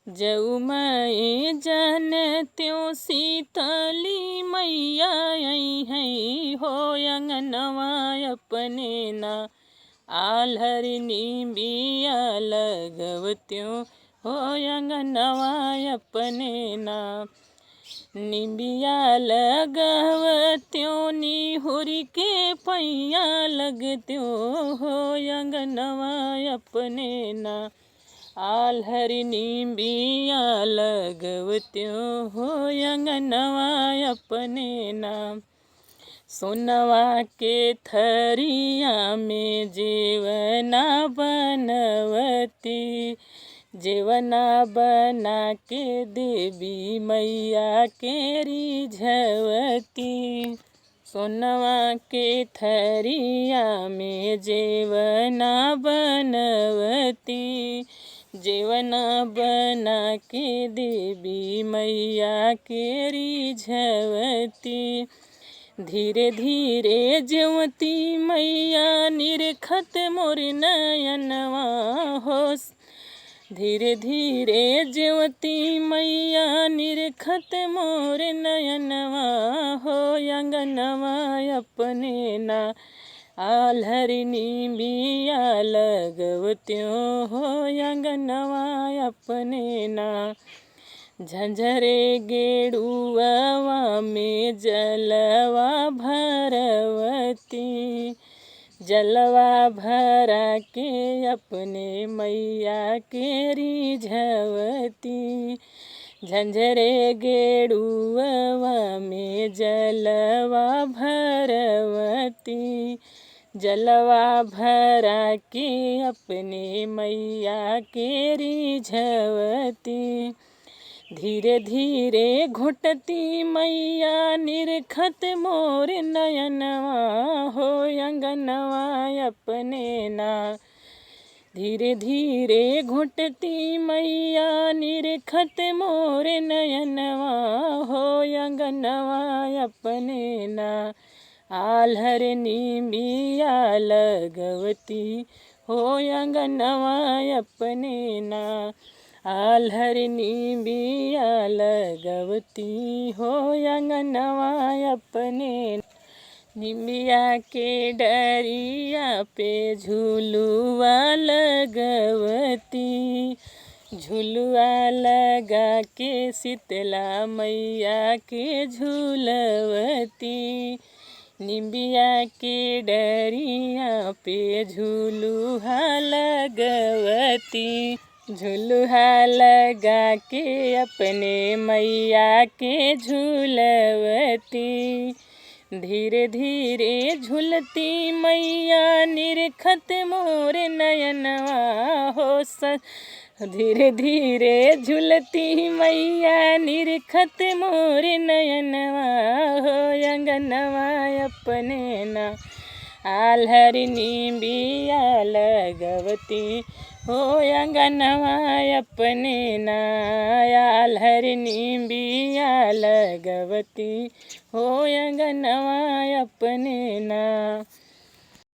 जऊ मैं जन त्यों शीतली मैया आई है हो अंगनवा अपने ना। आल्हर निबिया लगवत्यों हो अंगनवा अपने ना। निबिया लगवत्यों निहुर के पैया लगत्यों हो अंगनवा अपने ना। आल्हर निबिया लगवत्यों हो अंगनवा अपने ना। सोनवा के थरिया में जेवना बनवती, जेवना बना के देवी मैया के रिझवती। सोनवा के थरिया में जेवना बनवती, जेवना बना के देवी मैया के रिझवती। धीरे धीरे ज्योति मैया निरखत मोर नयनवा हो। धीरे धीरे ज्योति मैया निरखत मोर नयनवा हो अंगनवा अपने ना। आल्हर निबिया लगवत्यों हो अंगनवा अपने ना। झंझरे गेड़ुआ में जलवा भरवती, जलवा भरा के अपने मैया के रिझवती। झंझरे गेड़ुआ में जलवा भरवती, जलवा भरा के अपने मैया के रिझवती। धीरे धीरे घुटती मैया निरखत मोर नयनवा हो अंगनवा अपने ना। धीरे धीरे घुटती मैया निरखत मोर नयनवा हो अंगनवा अपने ना। आल्हर निबिया लगवती हो अंगनवा अपने ना। आल्हर निबिया लगवती हो अंगनवा अपने। निबिया के डरिया पे झुलुआ लगवती, झुलुआ लगा के शीतला मैया के झुलवती। निबिया के डरिया पे झुलुआ लगवती, झुलुआ लगा के अपने मैया के झुलवती। धीरे धीरे झुलती मैया निरखत मोर नयनवा हो। धीरे धीरे झुलती मैया निरखत मोर नयनवा हो अंगनवा अपने ना। आल्हर निबिया लगवती हो अंगनवा अपने ना। आल्हर निबिया लगवती हो अंगनवा अपने ना।